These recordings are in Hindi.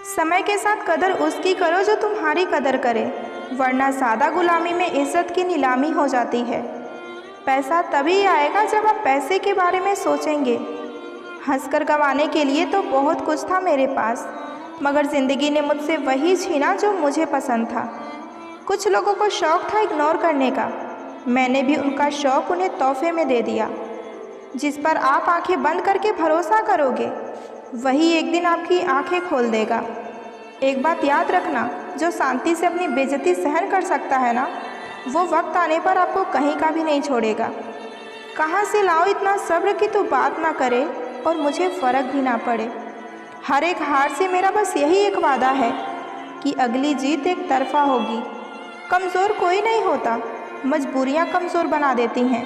समय के साथ कदर उसकी करो जो तुम्हारी कदर करे, वरना सादा गुलामी में इज्जत की नीलामी हो जाती है। पैसा तभी आएगा जब आप पैसे के बारे में सोचेंगे। हंसकर गंवाने के लिए तो बहुत कुछ था मेरे पास, मगर ज़िंदगी ने मुझसे वही छीना जो मुझे पसंद था। कुछ लोगों को शौक़ था इग्नोर करने का, मैंने भी उनका शौक़ उन्हें तोहफे में दे दिया। जिस पर आप आंखें बंद करके भरोसा करोगे, वही एक दिन आपकी आंखें खोल देगा। एक बात याद रखना, जो शांति से अपनी बेइज्जती सहन कर सकता है ना, वो वक्त आने पर आपको कहीं का भी नहीं छोड़ेगा। कहाँ से लाओ इतना सब्र कि तू बात ना करे और मुझे फ़र्क भी ना पड़े। हर एक हार से मेरा बस यही एक वादा है कि अगली जीत एक तरफा होगी। कमज़ोर कोई नहीं होता, मजबूरियाँ कमज़ोर बना देती हैं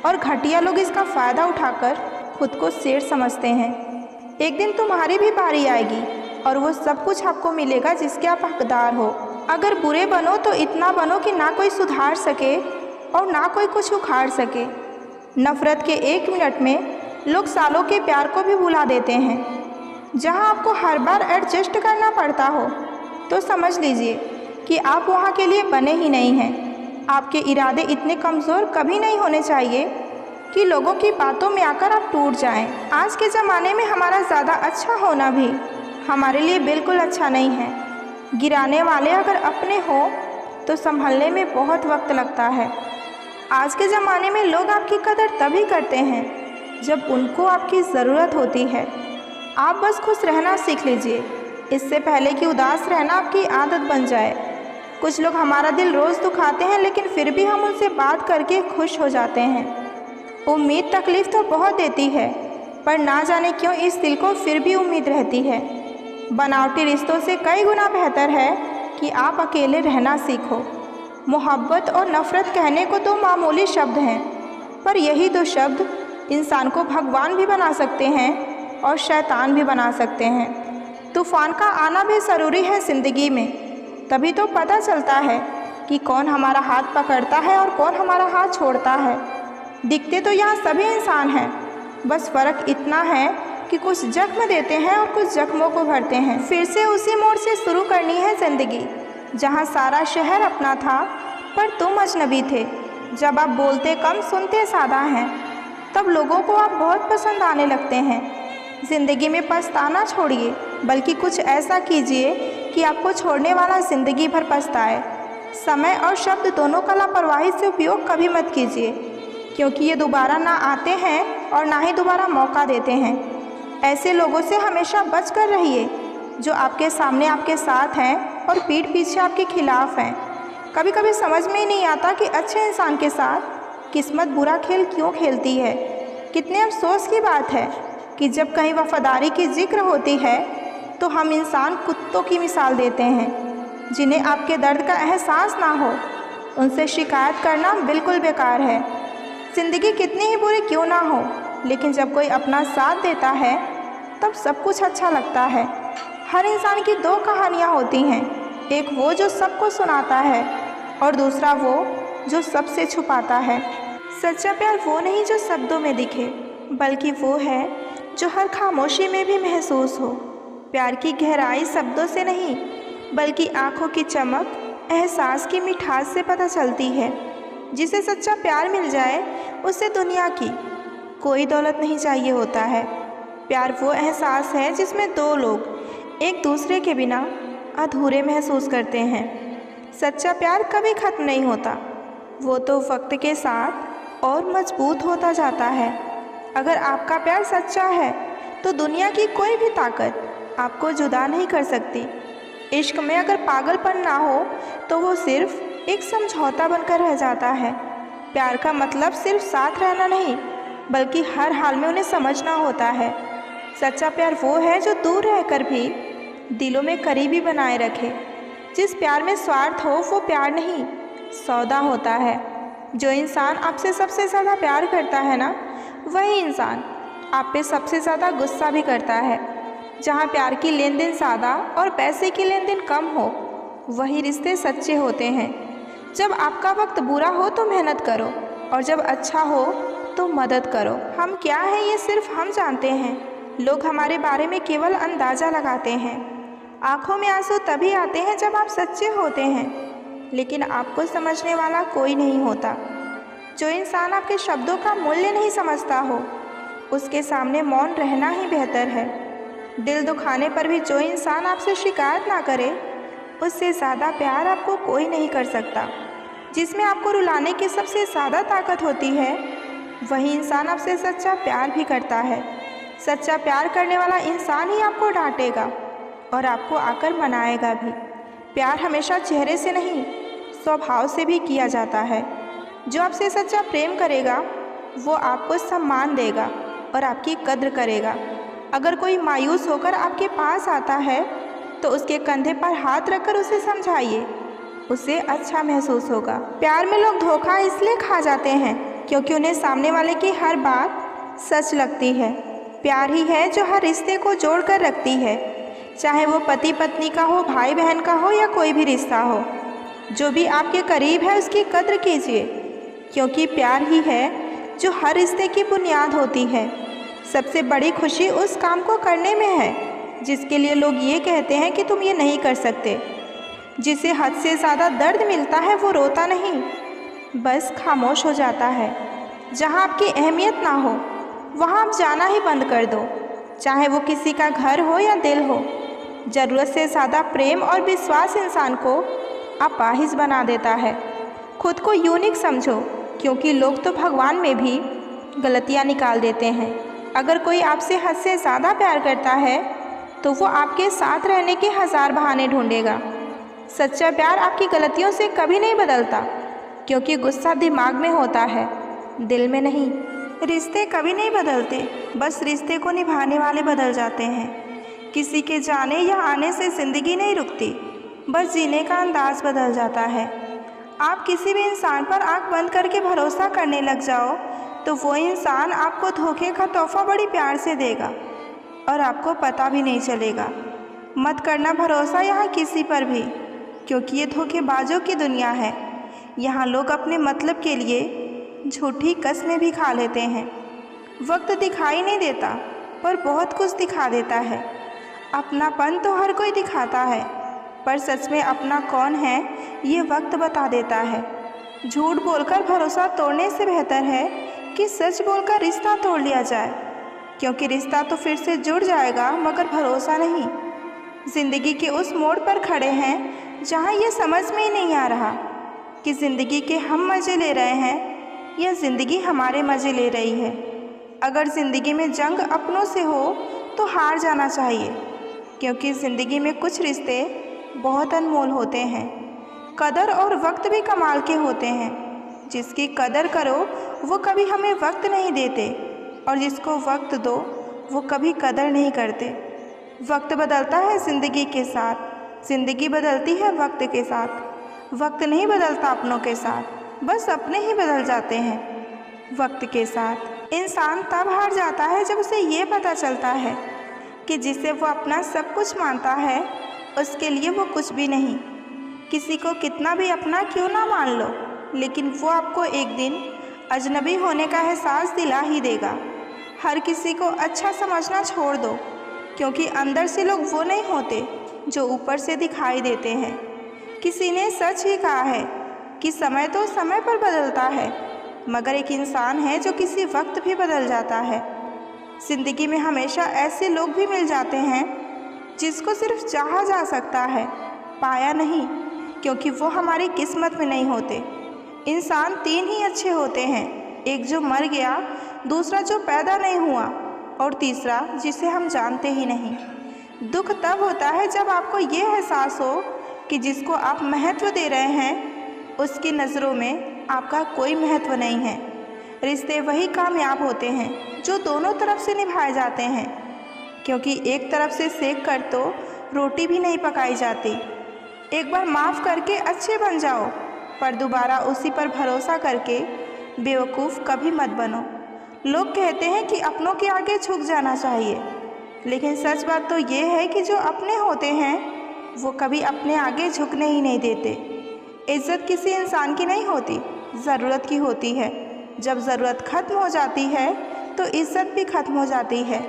और घटिया लोग इसका फ़ायदा उठाकर खुद को शेर समझते हैं। एक दिन तुम्हारी भी बारी आएगी और वो सब कुछ आपको मिलेगा जिसके आप हकदार हो। अगर बुरे बनो तो इतना बनो कि ना कोई सुधार सके और ना कोई कुछ उखाड़ सके। नफ़रत के 1 मिनट में लोग सालों के प्यार को भी भुला देते हैं। जहां आपको हर बार एडजस्ट करना पड़ता हो, तो समझ लीजिए कि आप वहां के लिए बने ही नहीं हैं। आपके इरादे इतने कमज़ोर कभी नहीं होने चाहिए कि लोगों की बातों में आकर आप टूट जाएं। आज के ज़माने में हमारा ज़्यादा अच्छा होना भी हमारे लिए बिल्कुल अच्छा नहीं है। गिराने वाले अगर अपने हो तो संभलने में बहुत वक्त लगता है। आज के ज़माने में लोग आपकी कदर तभी करते हैं जब उनको आपकी ज़रूरत होती है। आप बस खुश रहना सीख लीजिए, इससे पहले कि उदास रहना आपकी आदत बन जाए। कुछ लोग हमारा दिल रोज़ दुखाते हैं, लेकिन फिर भी हम उनसे बात करके खुश हो जाते हैं। उम्मीद तकलीफ़ तो बहुत देती है, पर ना जाने क्यों इस दिल को फिर भी उम्मीद रहती है। बनावटी रिश्तों से कई गुना बेहतर है कि आप अकेले रहना सीखो। मोहब्बत और नफ़रत कहने को तो मामूली शब्द हैं, पर यही दो शब्द इंसान को भगवान भी बना सकते हैं और शैतान भी बना सकते हैं। तूफ़ान का आना भी ज़रूरी है ज़िंदगी में, तभी तो पता चलता है कि कौन हमारा हाथ पकड़ता है और कौन हमारा हाथ छोड़ता है। दिखते तो यहाँ सभी इंसान हैं, बस फ़र्क इतना है कि कुछ जख्म देते हैं और कुछ जख्मों को भरते हैं। फिर से उसी मोड़ से शुरू करनी है ज़िंदगी, जहाँ सारा शहर अपना था पर तुम अजनबी थे। जब आप बोलते कम सुनते ज़्यादा हैं, तब लोगों को आप बहुत पसंद आने लगते हैं। ज़िंदगी में पछताना छोड़िए, बल्कि कुछ ऐसा कीजिए कि आपको छोड़ने वाला ज़िंदगी भर पछताए। समय और शब्द दोनों का लापरवाही से उपयोग कभी मत कीजिए, क्योंकि ये दोबारा ना आते हैं और ना ही दोबारा मौका देते हैं। ऐसे लोगों से हमेशा बच कर रहिए जो आपके सामने आपके साथ हैं और पीठ पीछे आपके खिलाफ हैं। कभी कभी समझ में ही नहीं आता कि अच्छे इंसान के साथ किस्मत बुरा खेल क्यों खेलती है। कितने अफसोस की बात है कि जब कहीं वफादारी की जिक्र होती है तो हम इंसान कुत्तों की मिसाल देते हैं, जिन्हें आपके दर्द का एहसास ना हो। उनसे शिकायत करना बिल्कुल बेकार है। ज़िंदगी कितनी ही बुरी क्यों ना हो, लेकिन जब कोई अपना साथ देता है तब सब कुछ अच्छा लगता है। हर इंसान की 2 कहानियाँ होती हैं, एक वो जो सबको सुनाता है और दूसरा वो जो सबसे छुपाता है। सच्चा प्यार वो नहीं जो शब्दों में दिखे, बल्कि वो है जो हर खामोशी में भी महसूस हो। प्यार की गहराई शब्दों से नहीं, बल्कि आँखों की चमक, एहसास की मिठास से पता चलती है। जिसे सच्चा प्यार मिल जाए, उसे दुनिया की कोई दौलत नहीं चाहिए होता है। प्यार वो एहसास है जिसमें 2 लोग एक दूसरे के बिना अधूरे महसूस करते हैं। सच्चा प्यार कभी ख़त्म नहीं होता, वो तो वक्त के साथ और मजबूत होता जाता है। अगर आपका प्यार सच्चा है तो दुनिया की कोई भी ताकत आपको जुदा नहीं कर सकती। इश्क में अगर पागलपन ना हो तो वो सिर्फ एक समझौता बनकर रह जाता है। प्यार का मतलब सिर्फ साथ रहना नहीं, बल्कि हर हाल में उन्हें समझना होता है। सच्चा प्यार वो है जो दूर रहकर भी दिलों में करीबी बनाए रखे। जिस प्यार में स्वार्थ हो वो प्यार नहीं, सौदा होता है। जो इंसान आपसे सबसे ज़्यादा प्यार करता है ना, वही इंसान आप पे सबसे ज़्यादा गुस्सा भी करता है। जहाँ प्यार की लेन देन सादा और पैसे की लेन देन कम हो, वही रिश्ते सच्चे होते हैं। जब आपका वक्त बुरा हो तो मेहनत करो, और जब अच्छा हो तो मदद करो। हम क्या हैं ये सिर्फ हम जानते हैं, लोग हमारे बारे में केवल अंदाज़ा लगाते हैं। आँखों में आंसू तभी आते हैं जब आप सच्चे होते हैं, लेकिन आपको समझने वाला कोई नहीं होता। जो इंसान आपके शब्दों का मूल्य नहीं समझता हो, उसके सामने मौन रहना ही बेहतर है। दिल दुखाने पर भी जो इंसान आपसे शिकायत ना करे, उससे ज़्यादा प्यार आपको कोई नहीं कर सकता। जिसमें आपको रुलाने की सबसे ज़्यादा ताकत होती है, वही इंसान आपसे सच्चा प्यार भी करता है। सच्चा प्यार करने वाला इंसान ही आपको डांटेगा और आपको आकर मनाएगा भी। प्यार हमेशा चेहरे से नहीं, स्वभाव से भी किया जाता है। जो आपसे सच्चा प्रेम करेगा, वो आपको सम्मान देगा और आपकी कद्र करेगा। अगर कोई मायूस होकर आपके पास आता है, तो उसके कंधे पर हाथ रखकर उसे समझाइए, उसे अच्छा महसूस होगा। प्यार में लोग धोखा इसलिए खा जाते हैं क्योंकि उन्हें सामने वाले की हर बात सच लगती है। प्यार ही है जो हर रिश्ते को जोड़ कर रखती है, चाहे वो पति पत्नी का हो, भाई बहन का हो या कोई भी रिश्ता हो। जो भी आपके करीब है उसकी कद्र कीजिए, क्योंकि प्यार ही है जो हर रिश्ते की बुनियाद होती है। सबसे बड़ी खुशी उस काम को करने में है जिसके लिए लोग ये कहते हैं कि तुम ये नहीं कर सकते। जिसे हद से ज़्यादा दर्द मिलता है वो रोता नहीं, बस खामोश हो जाता है। जहाँ आपकी अहमियत ना हो, वहाँ आप जाना ही बंद कर दो, चाहे वो किसी का घर हो या दिल हो। ज़रूरत से ज़्यादा प्रेम और विश्वास इंसान को अपाहिज बना देता है। खुद को यूनिक समझो, क्योंकि लोग तो भगवान में भी गलतियाँ निकाल देते हैं। अगर कोई आपसे हद से ज़्यादा प्यार करता है, तो वो आपके साथ रहने के हज़ार बहाने ढूंढेगा। सच्चा प्यार आपकी गलतियों से कभी नहीं बदलता, क्योंकि गुस्सा दिमाग में होता है, दिल में नहीं। रिश्ते कभी नहीं बदलते, बस रिश्ते को निभाने वाले बदल जाते हैं। किसी के जाने या आने से ज़िंदगी नहीं रुकती, बस जीने का अंदाज़ बदल जाता है। आप किसी भी इंसान पर आंख बंद करके भरोसा करने लग जाओ, तो वो इंसान आपको धोखे का तोहफा बड़ी प्यार से देगा और आपको पता भी नहीं चलेगा। मत करना भरोसा यहाँ किसी पर भी, क्योंकि ये धोखेबाजों की दुनिया है। यहाँ लोग अपने मतलब के लिए झूठी कस्में भी खा लेते हैं। वक्त दिखाई नहीं देता, पर बहुत कुछ दिखा देता है। अपनापन तो हर कोई दिखाता है, पर सच में अपना कौन है ये वक्त बता देता है। झूठ बोलकर भरोसा तोड़ने से बेहतर है कि सच बोलकर रिश्ता तोड़ लिया जाए, क्योंकि रिश्ता तो फिर से जुड़ जाएगा, मगर भरोसा नहीं। ज़िंदगी के उस मोड़ पर खड़े हैं जहाँ ये समझ में ही नहीं आ रहा कि ज़िंदगी के हम मज़े ले रहे हैं या ज़िंदगी हमारे मज़े ले रही है। अगर ज़िंदगी में जंग अपनों से हो तो हार जाना चाहिए, क्योंकि ज़िंदगी में कुछ रिश्ते बहुत अनमोल होते हैं। कदर और वक्त भी कमाल के होते हैं। जिसकी कदर करो वो कभी हमें वक्त नहीं देते, और जिसको वक्त दो वो कभी कदर नहीं करते। वक्त बदलता है ज़िंदगी के साथ, ज़िंदगी बदलती है वक्त के साथ। वक्त नहीं बदलता अपनों के साथ, बस अपने ही बदल जाते हैं वक्त के साथ। इंसान तब हार जाता है जब उसे ये पता चलता है कि जिसे वो अपना सब कुछ मानता है, उसके लिए वो कुछ भी नहीं। किसी को कितना भी अपना क्यों ना मान लो, लेकिन वो आपको एक दिन अजनबी होने का एहसास दिला ही देगा। हर किसी को अच्छा समझना छोड़ दो, क्योंकि अंदर से लोग वो नहीं होते जो ऊपर से दिखाई देते हैं। किसी ने सच ही कहा है कि समय तो समय पर बदलता है, मगर एक इंसान है जो किसी वक्त भी बदल जाता है। ज़िंदगी में हमेशा ऐसे लोग भी मिल जाते हैं जिसको सिर्फ चाहा जा सकता है, पाया नहीं, क्योंकि वो हमारी किस्मत में नहीं होते। इंसान तीन ही अच्छे होते हैं, एक जो मर गया, दूसरा जो पैदा नहीं हुआ, और तीसरा जिसे हम जानते ही नहीं। दुख तब होता है जब आपको ये एहसास हो कि जिसको आप महत्व दे रहे हैं उसकी नज़रों में आपका कोई महत्व नहीं है। रिश्ते वही कामयाब होते हैं जो दोनों तरफ से निभाए जाते हैं, क्योंकि एक तरफ से सेक कर तो रोटी भी नहीं पकाई जाती। एक बार माफ़ करके अच्छे बन जाओ, पर दोबारा उसी पर भरोसा करके बेवकूफ़ कभी मत बनो। लोग कहते हैं कि अपनों के आगे झुक जाना चाहिए, लेकिन सच बात तो ये है कि जो अपने होते हैं वो कभी अपने आगे झुकने ही नहीं देते। इज़्ज़त किसी इंसान की नहीं होती, ज़रूरत की होती है। जब ज़रूरत ख़त्म हो जाती है तो इज़्ज़त भी ख़त्म हो जाती है।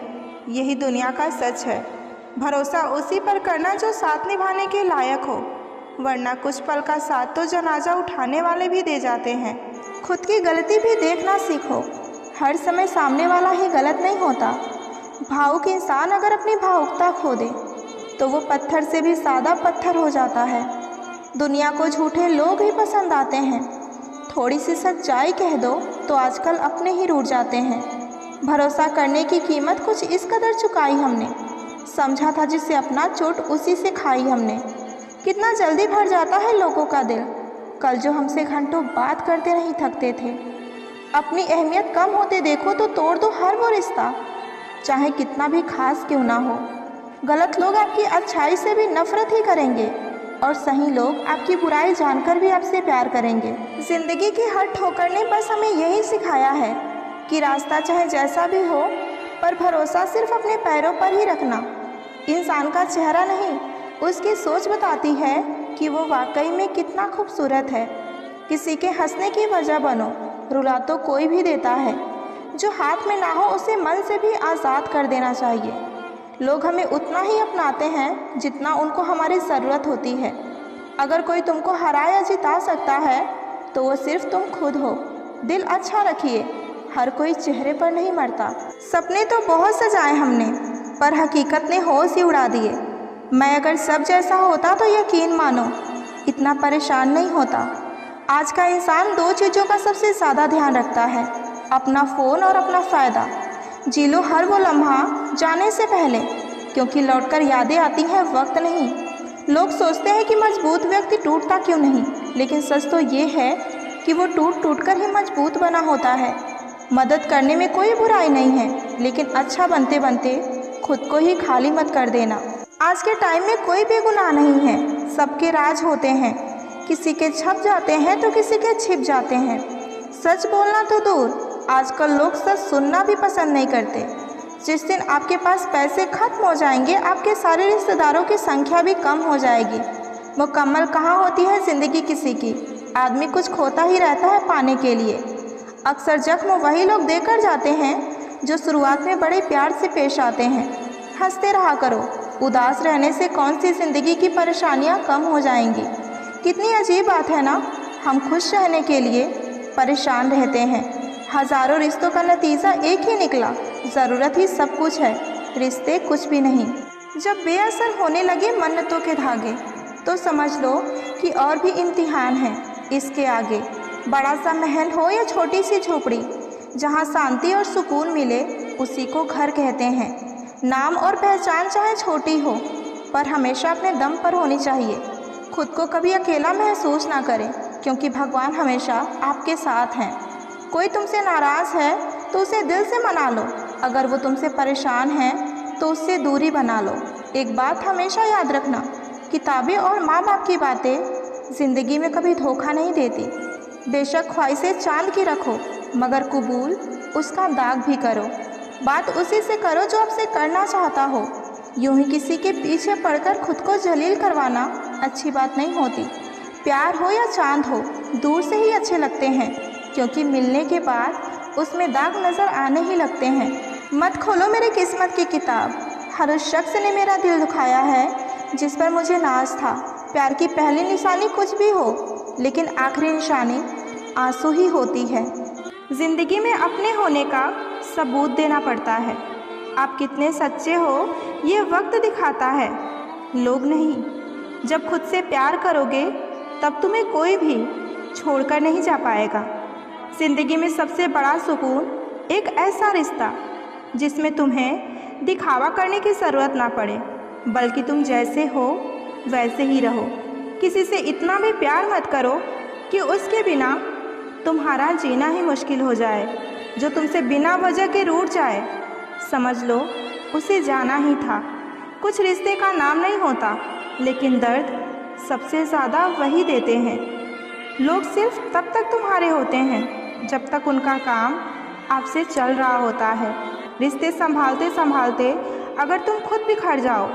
यही दुनिया का सच है। भरोसा उसी पर करना जो साथ निभाने के लायक हो, वरना कुछ पल का साथ तो जनाजा उठाने वाले भी दे जाते हैं। खुद की गलती भी देखना सीखो। हर समय सामने वाला ही गलत नहीं होता। भावुक इंसान अगर अपनी भावुकता खो दे तो वो पत्थर से भी सादा पत्थर हो जाता है। दुनिया को झूठे लोग ही पसंद आते हैं। थोड़ी सी सच्चाई कह दो तो आजकल अपने ही रूठ जाते हैं। भरोसा करने की कीमत कुछ इस कदर चुकाई हमने, समझा था जिससे अपना चोट उसी से खाई हमने। कितना जल्दी भर जाता है लोगों का दिल, कल जो हमसे घंटों बात करते नहीं थकते थे। अपनी अहमियत कम होते देखो तो तोड़ दो हर वो रिश्ता, चाहे कितना भी खास क्यों ना हो। गलत लोग आपकी अच्छाई से भी नफरत ही करेंगे और सही लोग आपकी बुराई जानकर भी आपसे प्यार करेंगे। ज़िंदगी की हर ठोकर ने बस हमें यही सिखाया है कि रास्ता चाहे जैसा भी हो, पर भरोसा सिर्फ अपने पैरों पर ही रखना। इंसान का चेहरा नहीं, उसकी सोच बताती है कि वो वाकई में कितना खूबसूरत है। किसी के हंसने की वजह बनो, रुला तो कोई भी देता है। जो हाथ में ना हो उसे मन से भी आज़ाद कर देना चाहिए। लोग हमें उतना ही अपनाते हैं जितना उनको हमारी ज़रूरत होती है। अगर कोई तुमको हरा या जिता सकता है तो वो सिर्फ तुम खुद हो। दिल अच्छा रखिए, हर कोई चेहरे पर नहीं मरता। सपने तो बहुत सजाए हमने, पर हकीकत ने होश ही उड़ा दिए। मैं अगर सब जैसा होता तो यकीन मानो इतना परेशान नहीं होता। आज का इंसान दो चीज़ों का सबसे ज़्यादा ध्यान रखता है, अपना फ़ोन और अपना फ़ायदा। जी लो हर वो लम्हा जाने से पहले, क्योंकि लौटकर यादें आती हैं वक्त नहीं। लोग सोचते हैं कि मजबूत व्यक्ति टूटता क्यों नहीं, लेकिन सच तो ये है कि वो टूट टूट कर ही मजबूत बना होता है। मदद करने में कोई बुराई नहीं है, लेकिन अच्छा बनते बनते खुद को ही खाली मत कर देना। आज के टाइम में कोई भी गुनाह नहीं है, सबके राज होते हैं। किसी के छप जाते हैं तो किसी के छिप जाते हैं। सच बोलना तो दूर, आजकल लोग सच सुनना भी पसंद नहीं करते। जिस दिन आपके पास पैसे खत्म हो जाएंगे, आपके सारे रिश्तेदारों की संख्या भी कम हो जाएगी। मुकम्मल कहाँ होती है ज़िंदगी किसी की, आदमी कुछ खोता ही रहता है पाने के लिए। अक्सर जख्म वही लोग देकर जाते हैं जो शुरुआत में बड़े प्यार से पेश आते हैं। हंसते रहा करो, उदास रहने से कौन सी ज़िंदगी की परेशानियाँ कम हो जाएंगी। कितनी अजीब बात है ना, हम खुश रहने के लिए परेशान रहते हैं। हज़ारों रिश्तों का नतीजा एक ही निकला। ज़रूरत ही सब कुछ है, रिश्ते कुछ भी नहीं। जब बेअसर होने लगे मन्नतों के धागे तो समझ लो कि और भी इम्तिहान है इसके आगे। बड़ा सा महल हो या छोटी सी झोपड़ी, जहाँ शांति और सुकून मिले उसी को घर कहते हैं। नाम और पहचान चाहे छोटी हो, पर हमेशा अपने दम पर होनी चाहिए। खुद को कभी अकेला महसूस ना करें, क्योंकि भगवान हमेशा आपके साथ हैं। कोई तुमसे नाराज़ है तो उसे दिल से मना लो, अगर वो तुमसे परेशान है तो उससे दूरी बना लो। एक बात हमेशा याद रखना, किताबें और माँ बाप की बातें ज़िंदगी में कभी धोखा नहीं देती। बेशक ख्वाहिशें चांद की रखो, मगर कबूल उसका दाग भी करो। बात उसी से करो जो आपसे करना चाहता हो। यूं ही किसी के पीछे पड़कर खुद को जलील करवाना अच्छी बात नहीं होती। प्यार हो या चांद हो, दूर से ही अच्छे लगते हैं, क्योंकि मिलने के बाद उसमें दाग नज़र आने ही लगते हैं। मत खोलो मेरी किस्मत की किताब, हर उस शख्स ने मेरा दिल दुखाया है जिस पर मुझे नाज था। प्यार की पहली निशानी कुछ भी हो, लेकिन आखिरी निशानी आंसू ही होती है। ज़िंदगी में अपने होने का सबूत देना पड़ता है। आप कितने सच्चे हो ये वक्त दिखाता है, लोग नहीं। जब खुद से प्यार करोगे तब तुम्हें कोई भी छोड़कर नहीं जा पाएगा। ज़िंदगी में सबसे बड़ा सुकून एक ऐसा रिश्ता जिसमें तुम्हें दिखावा करने की ज़रूरत ना पड़े, बल्कि तुम जैसे हो वैसे ही रहो। किसी से इतना भी प्यार मत करो कि उसके बिना तुम्हारा जीना ही मुश्किल हो जाए। जो तुमसे बिना वजह के रूठ जाए, समझ लो उसे जाना ही था। कुछ रिश्ते का नाम नहीं होता, लेकिन दर्द सबसे ज़्यादा वही देते हैं। लोग सिर्फ तब तक तुम्हारे होते हैं जब तक उनका काम आपसे चल रहा होता है। रिश्ते संभालते संभालते अगर तुम खुद बिखर जाओ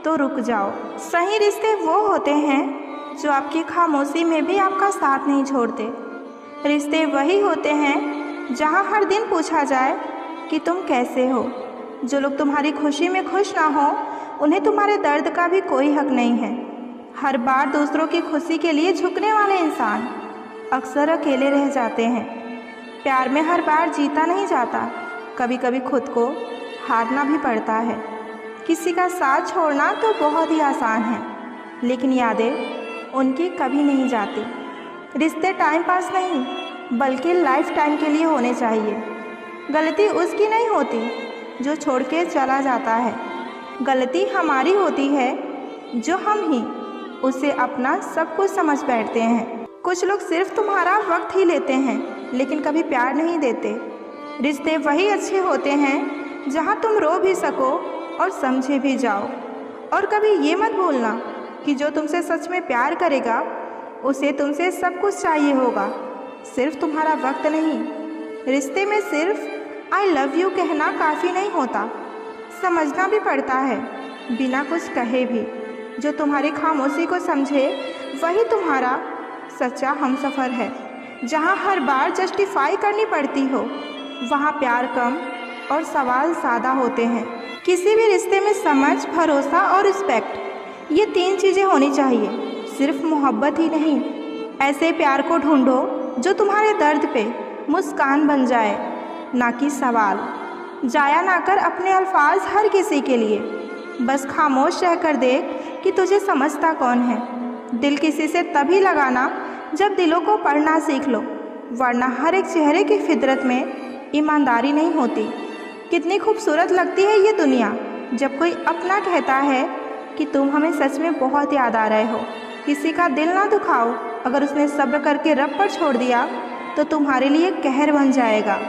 तो रुक जाओ। सही रिश्ते वो होते हैं जो आपकी खामोशी में भी आपका साथ नहीं छोड़ते। रिश्ते वही होते हैं जहां हर दिन पूछा जाए कि तुम कैसे हो। जो लोग तुम्हारी खुशी में खुश ना हो उन्हें तुम्हारे दर्द का भी कोई हक नहीं है। हर बार दूसरों की खुशी के लिए झुकने वाले इंसान अक्सर अकेले रह जाते हैं। प्यार में हर बार जीता नहीं जाता, कभी कभी खुद को हारना भी पड़ता है। किसी का साथ छोड़ना तो बहुत ही आसान है, लेकिन यादें उनकी कभी नहीं जाती। रिश्ते टाइम पास नहीं बल्कि लाइफ टाइम के लिए होने चाहिए। गलती उसकी नहीं होती जो छोड़ के चला जाता है, गलती हमारी होती है जो हम ही उसे अपना सब कुछ समझ बैठते हैं। कुछ लोग सिर्फ तुम्हारा वक्त ही लेते हैं लेकिन कभी प्यार नहीं देते। रिश्ते वही अच्छे होते हैं जहां तुम रो भी सको और समझे भी जाओ। और कभी ये मत भूलना कि जो तुमसे सच में प्यार करेगा उसे तुमसे सब कुछ चाहिए होगा, सिर्फ तुम्हारा वक्त नहीं। रिश्ते में सिर्फ आई लव यू कहना काफ़ी नहीं होता, समझना भी पड़ता है बिना कुछ कहे भी। जो तुम्हारी खामोशी को समझे वही तुम्हारा सच्चा हमसफ़र है। जहाँ हर बार जस्टिफाई करनी पड़ती हो वहाँ प्यार कम और सवाल सादा होते हैं। किसी भी रिश्ते में समझ, भरोसा और रिस्पेक्ट, ये 3 चीज़ें होनी चाहिए, सिर्फ मोहब्बत ही नहीं। ऐसे प्यार को ढूंढो जो तुम्हारे दर्द पे मुस्कान बन जाए, ना कि सवाल। जाया ना कर अपने अल्फाज हर किसी के लिए, बस खामोश रहकर देख कि तुझे समझता कौन है। दिल किसी से तभी लगाना जब दिलों को पढ़ना सीख लो, वरना हर एक चेहरे की फितरत में ईमानदारी नहीं होती। कितनी खूबसूरत लगती है ये दुनिया जब कोई अपना कहता है कि तुम हमें सच में बहुत याद आ रहे हो। किसी का दिल ना दुखाओ, अगर उसने सब्र करके रब पर छोड़ दिया तो तुम्हारे लिए कहर बन जाएगा।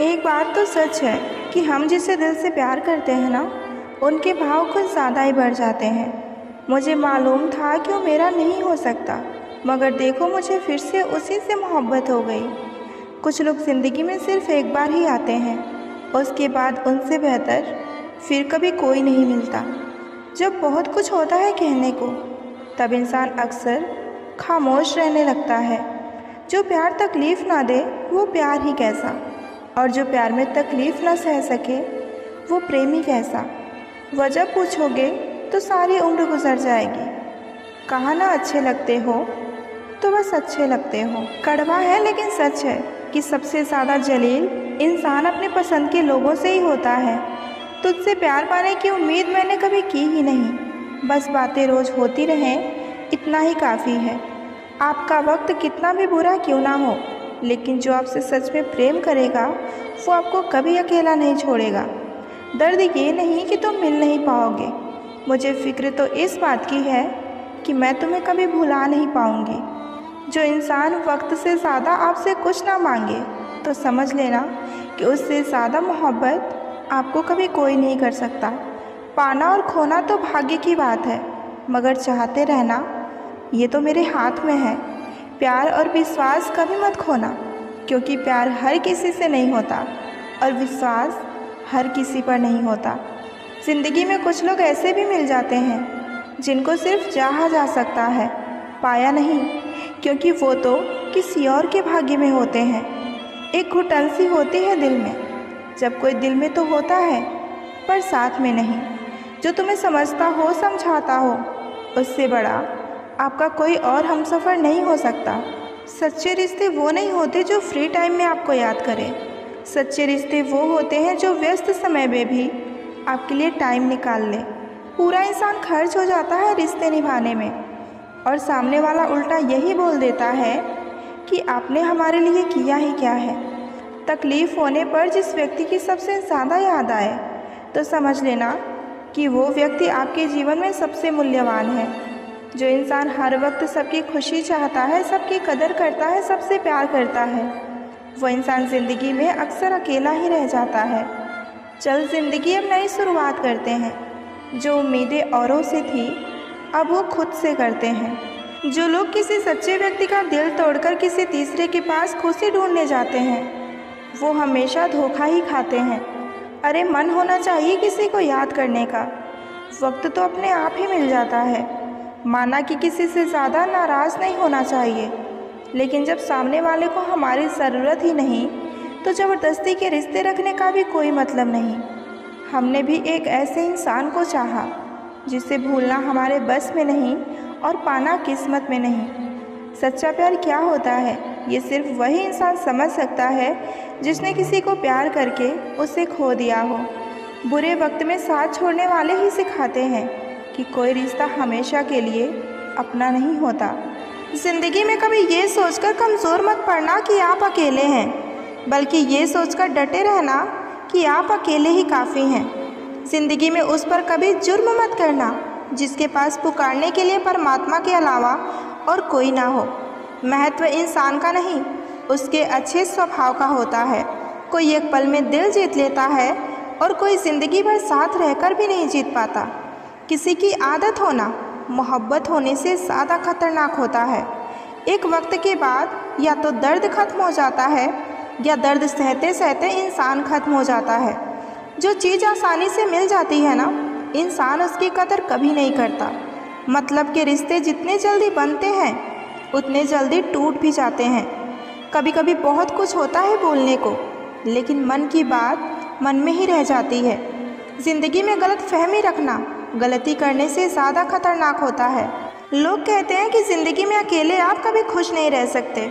एक बात तो सच है कि हम जिसे दिल से प्यार करते हैं ना, उनके भाव कुछ ज़्यादा ही बढ़ जाते हैं। मुझे मालूम था कि वो मेरा नहीं हो सकता, मगर देखो मुझे फिर से उसी से मोहब्बत हो गई। कुछ लोग ज़िंदगी में सिर्फ एक बार ही आते हैं, उसके बाद उनसे बेहतर फिर कभी कोई नहीं मिलता। जब बहुत कुछ होता है कहने को, तब इंसान अक्सर खामोश रहने लगता है। जो प्यार तकलीफ़ ना दे वो प्यार ही कैसा, और जो प्यार में तकलीफ़ ना सह सके वो प्रेमी कैसा। वजह पूछोगे तो सारी उम्र गुजर जाएगी। कहा ना अच्छे लगते हो तो बस अच्छे लगते हो। कड़वा है लेकिन सच है कि सबसे ज़्यादा जलील इंसान अपने पसंद के लोगों से ही होता है। तुझसे प्यार पाने की उम्मीद मैंने कभी की ही नहीं, बस बातें रोज़ होती रहें इतना ही काफ़ी है। आपका वक्त कितना भी बुरा क्यों ना हो, लेकिन जो आपसे सच में प्रेम करेगा वो आपको कभी अकेला नहीं छोड़ेगा। दर्द ये नहीं कि तुम मिल नहीं पाओगे, मुझे फ़िक्र तो इस बात की है कि मैं तुम्हें कभी भुला नहीं पाऊँगी। जो इंसान वक्त से ज़्यादा आपसे कुछ ना मांगे तो समझ लेना कि उससे ज़्यादा मोहब्बत आपको कभी कोई नहीं कर सकता। पाना और खोना तो भाग्य की बात है, मगर चाहते रहना ये तो मेरे हाथ में है। प्यार और विश्वास कभी मत खोना, क्योंकि प्यार हर किसी से नहीं होता और विश्वास हर किसी पर नहीं होता। ज़िंदगी में कुछ लोग ऐसे भी मिल जाते हैं जिनको सिर्फ चाहा जा सकता है, पाया नहीं, क्योंकि वो तो किसी और के भाग्य में होते हैं। एक घुटन सी होती है दिल में, जब कोई दिल में तो होता है पर साथ में नहीं। जो तुम्हें समझता हो, समझाता हो, उससे बड़ा आपका कोई और हमसफ़र नहीं हो सकता। सच्चे रिश्ते वो नहीं होते जो फ्री टाइम में आपको याद करें। सच्चे रिश्ते वो होते हैं जो व्यस्त समय में भी आपके लिए टाइम निकाल ले। पूरा इंसान खर्च हो जाता है रिश्ते निभाने में, और सामने वाला उल्टा यही बोल देता है कि आपने हमारे लिए किया ही क्या है। तकलीफ़ होने पर जिस व्यक्ति की सबसे ज़्यादा याद आए तो समझ लेना कि वो व्यक्ति आपके जीवन में सबसे मूल्यवान है। जो इंसान हर वक्त सबकी खुशी चाहता है, सबकी कदर करता है, सबसे प्यार करता है, वो इंसान ज़िंदगी में अक्सर अकेला ही रह जाता है। चल ज़िंदगी अब नई शुरुआत करते हैं। जो उम्मीदें औरों से थी अब वो खुद से करते हैं। जो लोग किसी सच्चे व्यक्ति का दिल तोड़कर किसी तीसरे के पास खुशी ढूंढने जाते हैं वो हमेशा धोखा ही खाते हैं। अरे मन होना चाहिए किसी को याद करने का, वक्त तो अपने आप ही मिल जाता है। माना कि किसी से ज़्यादा नाराज़ नहीं होना चाहिए, लेकिन जब सामने वाले को हमारी ज़रूरत ही नहीं तो ज़बरदस्ती के रिश्ते रखने का भी कोई मतलब नहीं। हमने भी एक ऐसे इंसान को चाहा जिसे भूलना हमारे बस में नहीं और पाना किस्मत में नहीं। सच्चा प्यार क्या होता है ये सिर्फ वही इंसान समझ सकता है जिसने किसी को प्यार करके उसे खो दिया हो। बुरे वक्त में साथ छोड़ने वाले ही सिखाते हैं कि कोई रिश्ता हमेशा के लिए अपना नहीं होता। ज़िंदगी में कभी ये सोचकर कमज़ोर मत पड़ना कि आप अकेले हैं, बल्कि ये सोचकर डटे रहना कि आप अकेले ही काफ़ी हैं। ज़िंदगी में उस पर कभी जुर्म मत करना जिसके पास पुकारने के लिए परमात्मा के अलावा और कोई ना हो। महत्व इंसान का नहीं, उसके अच्छे स्वभाव का होता है। कोई एक पल में दिल जीत लेता है और कोई ज़िंदगी भर साथ रहकर भी नहीं जीत पाता। किसी की आदत होना मोहब्बत होने से ज़्यादा खतरनाक होता है। एक वक्त के बाद या तो दर्द खत्म हो जाता है या दर्द सहते सहते इंसान खत्म हो जाता है। जो चीज़ आसानी से मिल जाती है ना, इंसान उसकी कदर कभी नहीं करता। मतलब के रिश्ते जितने जल्दी बनते हैं उतने जल्दी टूट भी जाते हैं। कभी कभी बहुत कुछ होता है बोलने को, लेकिन मन की बात मन में ही रह जाती है। ज़िंदगी में गलत फहमी रखना गलती करने से ज़्यादा खतरनाक होता है। लोग कहते हैं कि ज़िंदगी में अकेले आप कभी खुश नहीं रह सकते,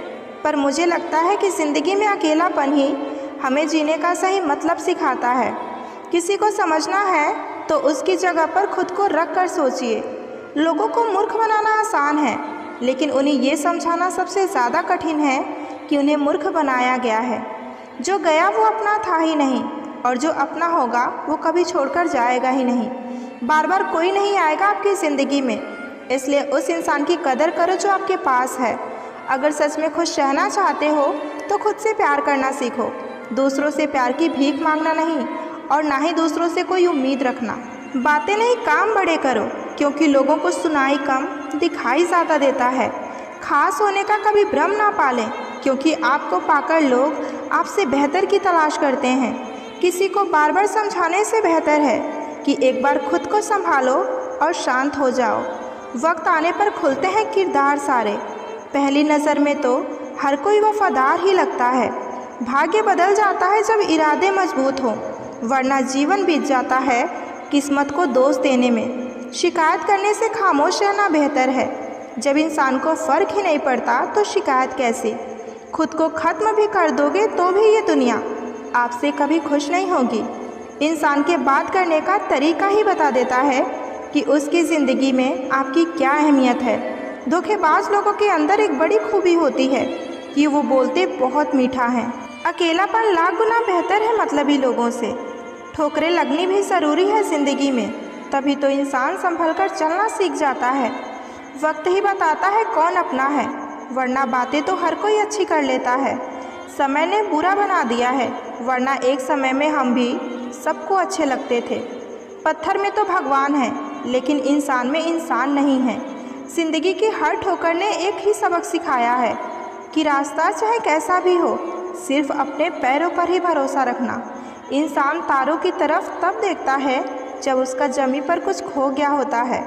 पर मुझे लगता है कि ज़िंदगी में अकेलापन ही हमें जीने का सही मतलब सिखाता है। किसी को समझना है तो उसकी जगह पर खुद को रख कर सोचिए। लोगों को मूर्ख बनाना आसान है, लेकिन उन्हें ये समझाना सबसे ज़्यादा कठिन है कि उन्हें मूर्ख बनाया गया है। जो गया वो अपना था ही नहीं, और जो अपना होगा वो कभी छोड़कर जाएगा ही नहीं। बार बार कोई नहीं आएगा आपकी ज़िंदगी में, इसलिए उस इंसान की कदर करो जो आपके पास है। अगर सच में खुश रहना चाहते हो तो खुद से प्यार करना सीखो। दूसरों से प्यार की भीख मांगना नहीं, और ना ही दूसरों से कोई उम्मीद रखना। बातें नहीं, काम बड़े करो, क्योंकि लोगों को सुनाई कम दिखाई ज़्यादा देता है। खास होने का कभी भ्रम ना पालें, क्योंकि आपको पाकर लोग आपसे बेहतर की तलाश करते हैं। किसी को बार बार समझाने से बेहतर है कि एक बार खुद को संभालो और शांत हो जाओ। वक्त आने पर खुलते हैं किरदार सारे। पहली नज़र में तो हर कोई वफादार ही लगता है। भाग्य बदल जाता है जब इरादे मजबूत हों, वरना जीवन बीत जाता है किस्मत को दोष देने में। शिकायत करने से खामोश रहना बेहतर है। जब इंसान को फ़र्क ही नहीं पड़ता तो शिकायत कैसी। खुद को ख़त्म भी कर दोगे तो भी ये दुनिया आपसे कभी खुश नहीं होगी। इंसान के बात करने का तरीका ही बता देता है कि उसकी ज़िंदगी में आपकी क्या अहमियत है। धोखेबाज लोगों के अंदर एक बड़ी खूबी होती है कि वो बोलते बहुत मीठा हैं। अकेलापन लाख गुना बेहतर है मतलबी लोगों से। ठोकरें लगनी भी ज़रूरी है ज़िंदगी में, तभी तो इंसान संभल कर चलना सीख जाता है। वक्त ही बताता है कौन अपना है, वरना बातें तो हर कोई अच्छी कर लेता है। समय ने बुरा बना दिया है, वरना एक समय में हम भी सबको अच्छे लगते थे। पत्थर में तो भगवान है, लेकिन इंसान में इंसान नहीं है। ज़िंदगी की हर ठोकर ने एक ही सबक सिखाया है कि रास्ता चाहे कैसा भी हो, सिर्फ अपने पैरों पर ही भरोसा रखना। इंसान तारों की तरफ तब देखता है जब उसका ज़मीं पर कुछ खो गया होता है।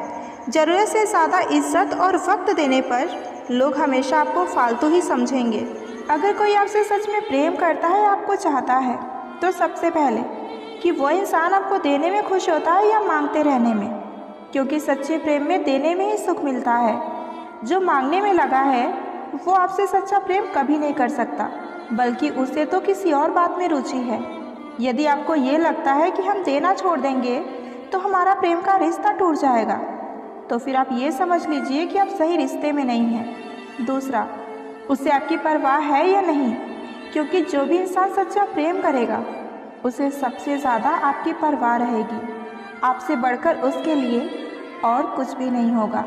ज़रूरत से ज़्यादा इज्जत और वक्त देने पर लोग हमेशा आपको फालतू ही समझेंगे। अगर कोई आपसे सच में प्रेम करता है, आपको चाहता है, तो सबसे पहले कि वो इंसान आपको देने में खुश होता है या मांगते रहने में, क्योंकि सच्चे प्रेम में देने में ही सुख मिलता है। जो मांगने में लगा है वो आपसे सच्चा प्रेम कभी नहीं कर सकता, बल्कि उसे तो किसी और बात में रुचि है। यदि आपको ये लगता है कि हम देना छोड़ देंगे तो हमारा प्रेम का रिश्ता टूट जाएगा, तो फिर आप ये समझ लीजिए कि आप सही रिश्ते में नहीं हैं। दूसरा, उसे आपकी परवाह है या नहीं, क्योंकि जो भी इंसान सच्चा प्रेम करेगा उसे सबसे ज़्यादा आपकी परवाह रहेगी। आपसे बढ़कर उसके लिए और कुछ भी नहीं होगा।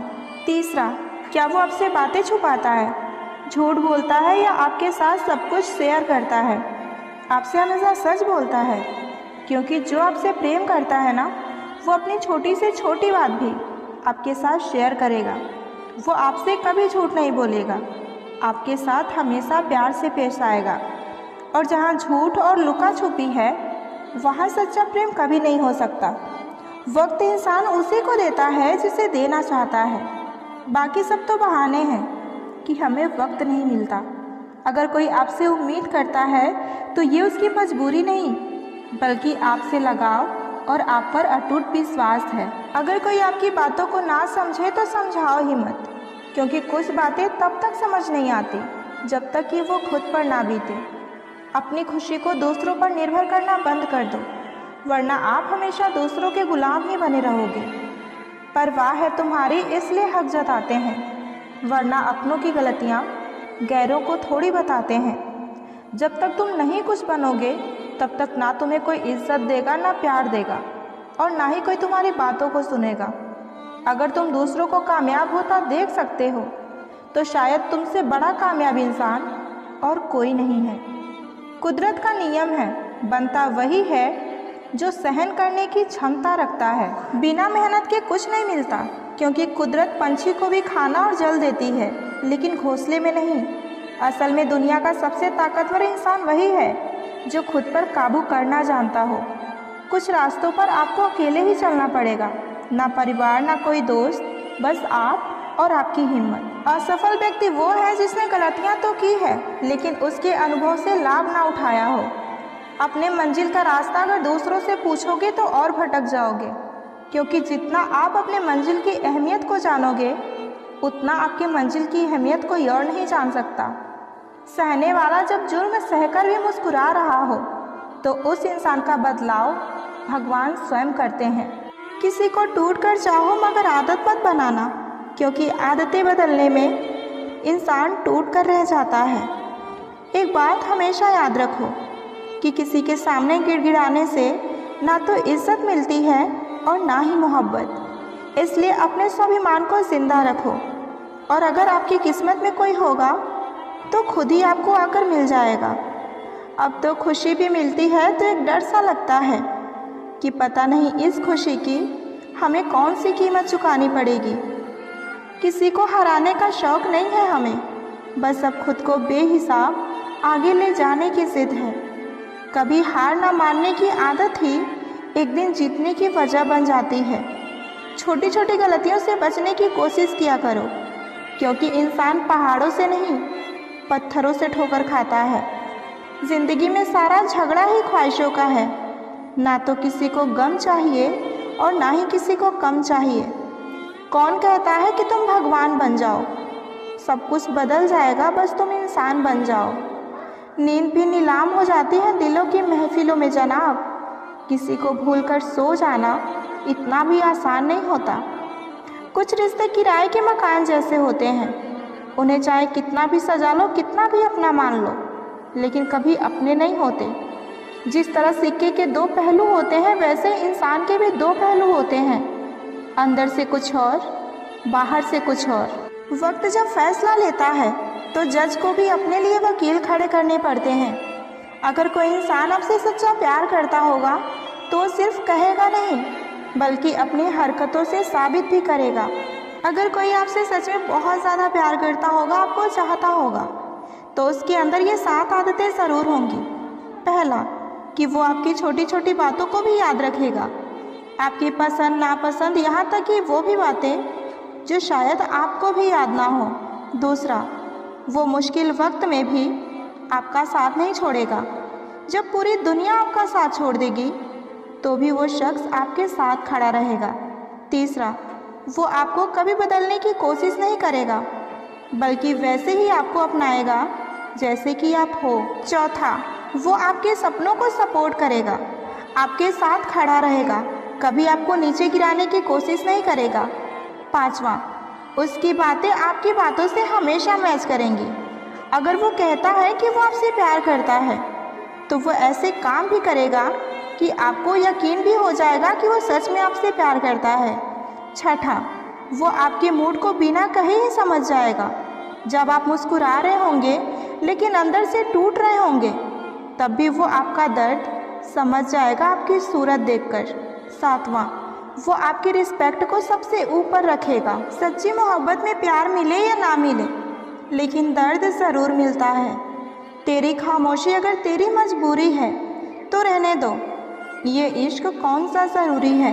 तीसरा, क्या वो आपसे बातें छुपाता है, झूठ बोलता है या आपके साथ सब कुछ शेयर करता है? आपसे हमेशा सच बोलता है, क्योंकि जो आपसे प्रेम करता है ना, वो अपनी छोटी से छोटी बात भी आपके साथ शेयर करेगा। वो आपसे कभी झूठ नहीं बोलेगा, आपके साथ हमेशा प्यार से पेश आएगा। और जहाँ झूठ और लुका छुपी है, वहाँ सच्चा प्रेम कभी नहीं हो सकता। वक्त इंसान उसी को देता है जिसे देना चाहता है। बाकी सब तो बहाने हैं कि हमें वक्त नहीं मिलता। अगर कोई आपसे उम्मीद करता है तो ये उसकी मजबूरी नहीं, बल्कि आपसे लगाव और आप पर अटूट विश्वास है। अगर कोई आपकी बातों को ना समझे तो समझाओ ही मत, क्योंकि कुछ बातें तब तक समझ नहीं आती जब तक कि वो खुद पर ना बीते। अपनी खुशी को दूसरों पर निर्भर करना बंद कर दो, वरना आप हमेशा दूसरों के गुलाम ही बने रहोगे। परवाह है तुम्हारी इसलिए हक जताते हैं, वरना अपनों की गलतियाँ गैरों को थोड़ी बताते हैं। जब तक तुम नहीं कुछ बनोगे तब तक ना तुम्हें कोई इज्जत देगा, ना प्यार देगा, और ना ही कोई तुम्हारी बातों को सुनेगा। अगर तुम दूसरों को कामयाब होता देख सकते हो तो शायद तुमसे बड़ा कामयाब इंसान और कोई नहीं है। कुदरत का नियम है, बनता वही है जो सहन करने की क्षमता रखता है। बिना मेहनत के कुछ नहीं मिलता, क्योंकि कुदरत पंछी को भी खाना और जल देती है, लेकिन घोंसले में नहीं। असल में दुनिया का सबसे ताकतवर इंसान वही है जो खुद पर काबू करना जानता हो। कुछ रास्तों पर आपको अकेले ही चलना पड़ेगा, ना परिवार, ना कोई दोस्त, बस आप और आपकी हिम्मत। असफल व्यक्ति वो है जिसने गलतियां तो की है, लेकिन उसके अनुभव से लाभ ना उठाया हो। अपने मंजिल का रास्ता अगर दूसरों से पूछोगे तो और भटक जाओगे, क्योंकि जितना आप अपने मंजिल की अहमियत को जानोगे उतना आपके मंजिल की अहमियत कोई और नहीं जान सकता। सहने वाला जब जुर्म सहकर भी मुस्कुरा रहा हो तो उस इंसान का बदलाव भगवान स्वयं करते हैं। किसी को टूट कर चाहो मगर आदत मत बनाना, क्योंकि आदतें बदलने में इंसान टूट कर रह जाता है। एक बात हमेशा याद रखो कि किसी के सामने गिड़गिड़ाने से ना तो इज्जत मिलती है और ना ही मोहब्बत। इसलिए अपने स्वाभिमान को जिंदा रखो, और अगर आपकी किस्मत में कोई होगा तो खुद ही आपको आकर मिल जाएगा। अब तो खुशी भी मिलती है तो एक डर सा लगता है कि पता नहीं इस खुशी की हमें कौन सी कीमत चुकानी पड़ेगी। किसी को हराने का शौक़ नहीं है हमें, बस अब खुद को बेहिसाब आगे ले जाने की जिद है। कभी हार ना मानने की आदत ही एक दिन जीतने की वजह बन जाती है। छोटी छोटी गलतियों से बचने की कोशिश किया करो, क्योंकि इंसान पहाड़ों से नहीं पत्थरों से ठोकर खाता है। ज़िंदगी में सारा झगड़ा ही ख्वाहिशों का है, ना तो किसी को गम चाहिए और ना ही किसी को कम चाहिए। कौन कहता है कि तुम भगवान बन जाओ? सब कुछ बदल जाएगा, बस तुम इंसान बन जाओ। नींद भी नीलाम हो जाती है दिलों की महफिलों में जनाब। किसी को भूलकर सो जाना इतना भी आसान नहीं होता। कुछ रिश्ते किराए के मकान जैसे होते हैं, उन्हें चाहे कितना भी सजा लो, कितना भी अपना मान लो, लेकिन कभी अपने नहीं होते। जिस तरह सिक्के के दो पहलू होते हैं, वैसे इंसान के भी दो पहलू होते हैं, अंदर से कुछ और, बाहर से कुछ और। वक्त जब फैसला लेता है तो जज को भी अपने लिए वकील खड़े करने पड़ते हैं। अगर कोई इंसान आपसे सच्चा प्यार करता होगा तो सिर्फ कहेगा नहीं, बल्कि अपनी हरकतों से साबित भी करेगा। अगर कोई आपसे सच में बहुत ज़्यादा प्यार करता होगा, आपको चाहता होगा, तो उसके अंदर ये 7 आदतें ज़रूर होंगी। पहला, कि वो आपकी छोटी छोटी बातों को भी याद रखेगा, आपकी पसंद नापसंद, यहाँ तक कि वो भी बातें जो शायद आपको भी याद ना हो। दूसरा, वो मुश्किल वक्त में भी आपका साथ नहीं छोड़ेगा। जब पूरी दुनिया आपका साथ छोड़ देगी तो भी वो शख्स आपके साथ खड़ा रहेगा। तीसरा, वो आपको कभी बदलने की कोशिश नहीं करेगा, बल्कि वैसे ही आपको अपनाएगा जैसे कि आप हो। चौथा, वो आपके सपनों को सपोर्ट करेगा, आपके साथ खड़ा रहेगा, कभी आपको नीचे गिराने की कोशिश नहीं करेगा। पांचवा, उसकी बातें आपकी बातों से हमेशा मैच करेंगी। अगर वो कहता है कि वो आपसे प्यार करता है तो वो ऐसे काम भी करेगा कि आपको यकीन भी हो जाएगा कि वो सच में आपसे प्यार करता है। छठा, वो आपके मूड को बिना कहे ही समझ जाएगा। जब आप मुस्कुरा रहे होंगे लेकिन अंदर से टूट रहे होंगे, तब भी वो आपका दर्द समझ जाएगा आपकी सूरत देखकर। सातवां, वो आपकी रिस्पेक्ट को सबसे ऊपर रखेगा। सच्ची मोहब्बत में प्यार मिले या ना मिले, लेकिन दर्द ज़रूर मिलता है। तेरी खामोशी अगर तेरी मजबूरी है तो रहने दो, ये इश्क कौन सा ज़रूरी है।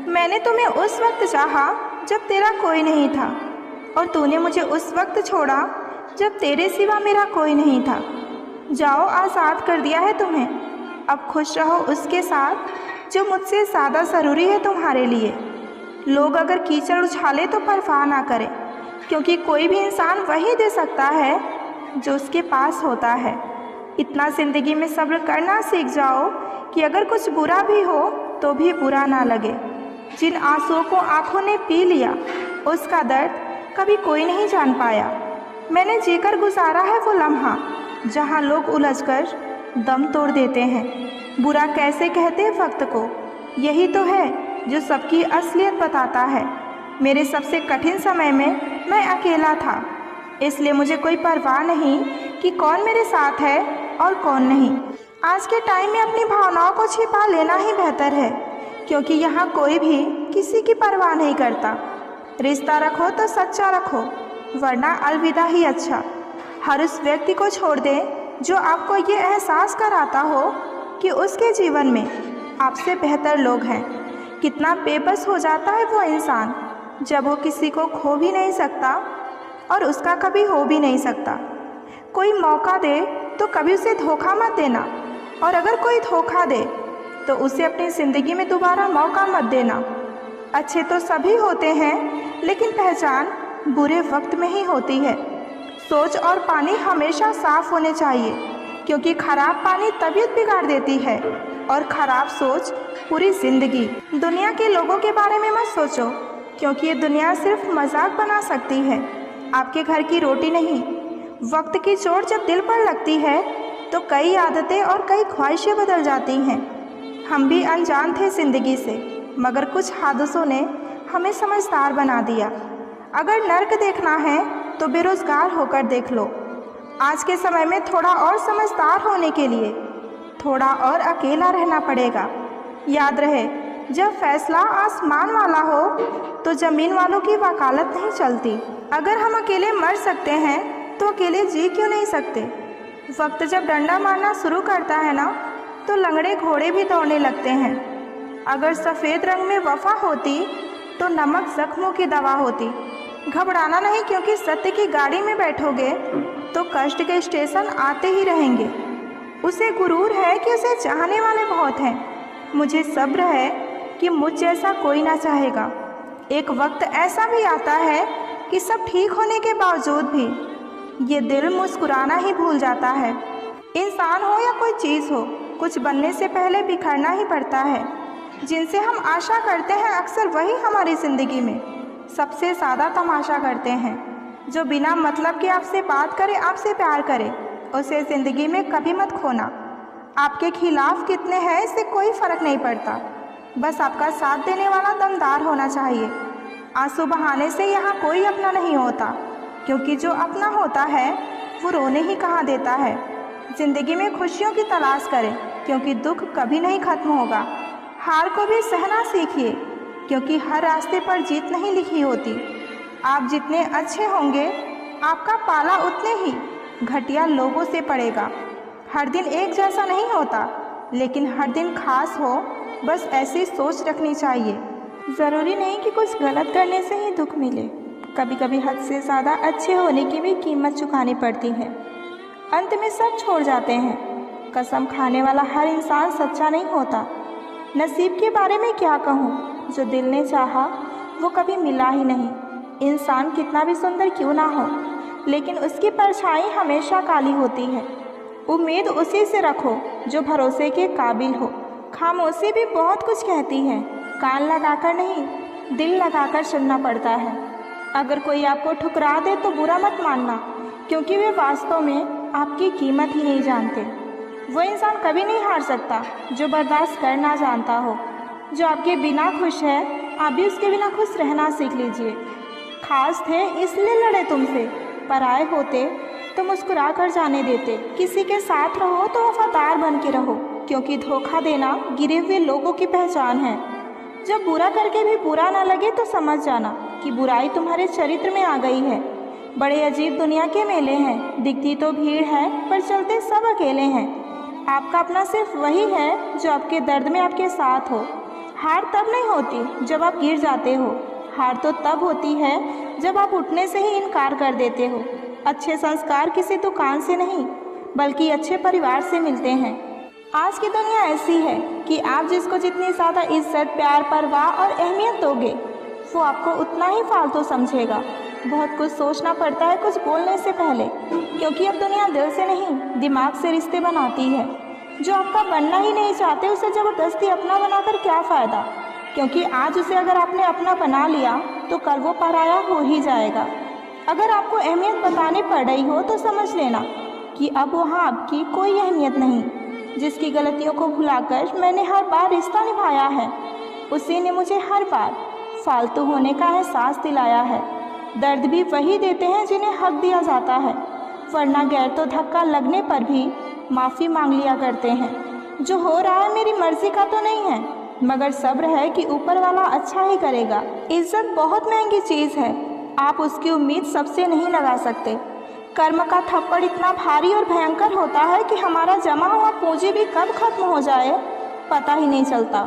मैंने तुम्हें उस वक्त चाहा जब तेरा कोई नहीं था, और तूने मुझे उस वक्त छोड़ा जब तेरे सिवा मेरा कोई नहीं था। जाओ, आज़ाद कर दिया है तुम्हें, अब खुश रहो उसके साथ जो मुझसे ज़्यादा ज़रूरी है तुम्हारे लिए। लोग अगर कीचड़ उछाले तो परवाह ना करें, क्योंकि कोई भी इंसान वही दे सकता है जो उसके पास होता है। इतना ज़िंदगी में सब्र करना सीख जाओ कि अगर कुछ बुरा भी हो तो भी बुरा ना लगे। जिन आंसुओं को आंखों ने पी लिया उसका दर्द कभी कोई नहीं जान पाया। मैंने जीकर गुजारा है वो लम्हा जहाँ लोग उलझकर दम तोड़ देते हैं। बुरा कैसे कहते हैं वक्त को, यही तो है जो सबकी असलियत बताता है। मेरे सबसे कठिन समय में मैं अकेला था, इसलिए मुझे कोई परवाह नहीं कि कौन मेरे साथ है और कौन नहीं। आज के टाइम में अपनी भावनाओं को छिपा लेना ही बेहतर है, क्योंकि यहाँ कोई भी किसी की परवाह नहीं करता। रिश्ता रखो तो सच्चा रखो, वरना अलविदा ही अच्छा। हर उस व्यक्ति को छोड़ दें जो आपको ये एहसास कराता हो कि उसके जीवन में आपसे बेहतर लोग हैं। कितना बेबस हो जाता है वो इंसान जब वो किसी को खो भी नहीं सकता और उसका कभी हो भी नहीं सकता। कोई मौका दे तो कभी उसे धोखा मत देना, और अगर कोई धोखा दे तो उसे अपनी ज़िंदगी में दोबारा मौका मत देना। अच्छे तो सभी होते हैं, लेकिन पहचान बुरे वक्त में ही होती है। सोच और पानी हमेशा साफ होने चाहिए, क्योंकि खराब पानी तबीयत बिगाड़ देती है और खराब सोच पूरी ज़िंदगी। दुनिया के लोगों के बारे में मत सोचो, क्योंकि ये दुनिया सिर्फ मजाक बना सकती है, आपके घर की रोटी नहीं। वक्त की चोट जब दिल पर लगती है तो कई आदतें और कई ख्वाहिशें बदल जाती हैं। हम भी अनजान थे ज़िंदगी से, मगर कुछ हादसों ने हमें समझदार बना दिया। अगर नर्क देखना है तो बेरोज़गार होकर देख लो। आज के समय में थोड़ा और समझदार होने के लिए थोड़ा और अकेला रहना पड़ेगा। याद रहे, जब फैसला आसमान वाला हो तो ज़मीन वालों की वकालत नहीं चलती। अगर हम अकेले मर सकते हैं तो अकेले जी क्यों नहीं सकते। वक्त जब डंडा मारना शुरू करता है ना, तो लंगड़े घोड़े भी दौड़ने लगते हैं। अगर सफ़ेद रंग में वफा होती तो नमक जख्मों की दवा होती। घबराना नहीं, क्योंकि सत्य की गाड़ी में बैठोगे तो कष्ट के स्टेशन आते ही रहेंगे। उसे गुरूर है कि उसे चाहने वाले बहुत हैं। मुझे सब्र है कि मुझ जैसा कोई ना चाहेगा। एक वक्त ऐसा भी आता है कि सब ठीक होने के बावजूद भी ये दिल मुस्कुराना ही भूल जाता है। इंसान हो या कोई चीज़ हो, कुछ बनने से पहले बिखरना ही पड़ता है। जिनसे हम आशा करते हैं अक्सर वही हमारी ज़िंदगी में सबसे ज़्यादा तमाशा करते हैं। जो बिना मतलब के आपसे बात करे, आपसे प्यार करे, उसे ज़िंदगी में कभी मत खोना। आपके खिलाफ कितने हैं इससे कोई फ़र्क नहीं पड़ता, बस आपका साथ देने वाला दमदार होना चाहिए। आंसू बहाने से यहाँ कोई अपना नहीं होता, क्योंकि जो अपना होता है वो रोने ही कहाँ देता है। ज़िंदगी में खुशियों की तलाश करें, क्योंकि दुख कभी नहीं खत्म होगा। हार को भी सहना सीखिए, क्योंकि हर रास्ते पर जीत नहीं लिखी होती। आप जितने अच्छे होंगे, आपका पाला उतने ही घटिया लोगों से पड़ेगा। हर दिन एक जैसा नहीं होता, लेकिन हर दिन खास हो, बस ऐसी सोच रखनी चाहिए। ज़रूरी नहीं कि कुछ गलत करने से ही दुख मिले, कभी कभी हद से ज़्यादा अच्छे होने की भी कीमत चुकानी पड़ती है। अंत में सब छोड़ जाते हैं। कसम खाने वाला हर इंसान सच्चा नहीं होता। नसीब के बारे में क्या कहूँ, जो दिल ने चाहा वो कभी मिला ही नहीं। इंसान कितना भी सुंदर क्यों ना हो, लेकिन उसकी परछाई हमेशा काली होती है। उम्मीद उसी से रखो जो भरोसे के काबिल हो। खामोशी भी बहुत कुछ कहती है, कान लगाकर नहीं, दिल लगाकर सुनना पड़ता है। अगर कोई आपको ठुकरा दे तो बुरा मत मानना, क्योंकि वे वास्तव में आपकी कीमत ही नहीं जानते। वो इंसान कभी नहीं हार सकता जो बर्दाश्त करना जानता हो। जो आपके बिना खुश है, आप भी उसके बिना खुश रहना सीख लीजिए। खास थे इसलिए लड़े तुमसे, पराए होते तो मुस्कुरा कर जाने देते। किसी के साथ रहो तो वफादार बन के रहो, क्योंकि धोखा देना गिरे हुए लोगों की पहचान है। जब बुरा करके भी बुरा ना लगे तो समझ जाना कि बुराई तुम्हारे चरित्र में आ गई है। बड़े अजीब दुनिया के मेले हैं, दिखती तो भीड़ है पर चलते सब अकेले हैं। आपका अपना सिर्फ वही है जो आपके दर्द में आपके साथ हो। हार तब नहीं होती जब आप गिर जाते हो, हार तो तब होती है जब आप उठने से ही इनकार कर देते हो। अच्छे संस्कार किसी दुकान से नहीं, बल्कि अच्छे परिवार से मिलते हैं। आज की दुनिया ऐसी है कि आप जिसको जितनी ज़्यादा इज्जत, प्यार, परवाह और अहमियत दोगे, वो आपको उतना ही फालतू समझेगा। बहुत कुछ सोचना पड़ता है कुछ बोलने से पहले, क्योंकि अब दुनिया दिल से नहीं, दिमाग से रिश्ते बनाती है। जो आपका बनना ही नहीं चाहते, उसे ज़बरदस्ती अपना बनाकर क्या फ़ायदा, क्योंकि आज उसे अगर आपने अपना बना लिया तो कल वो पराया हो ही जाएगा। अगर आपको अहमियत बतानी पड़ रही हो तो समझ लेना कि अब वहाँ आपकी कोई अहमियत नहीं। जिसकी गलतियों को भुलाकर मैंने हर बार रिश्ता निभाया है, उसी ने मुझे हर बार फालतू होने का एहसास दिलाया है। दर्द भी वही देते हैं जिन्हें हक दिया जाता है, वरना गैर तो धक्का लगने पर भी माफ़ी मांग लिया करते हैं। जो हो रहा है मेरी मर्ज़ी का तो नहीं है, मगर सब्र है कि ऊपर वाला अच्छा ही करेगा। इज्जत बहुत महंगी चीज़ है, आप उसकी उम्मीद सबसे नहीं लगा सकते। कर्म का थप्पड़ इतना भारी और भयंकर होता है कि हमारा जमा हुआ पूंजी भी कब खत्म हो जाए पता ही नहीं चलता।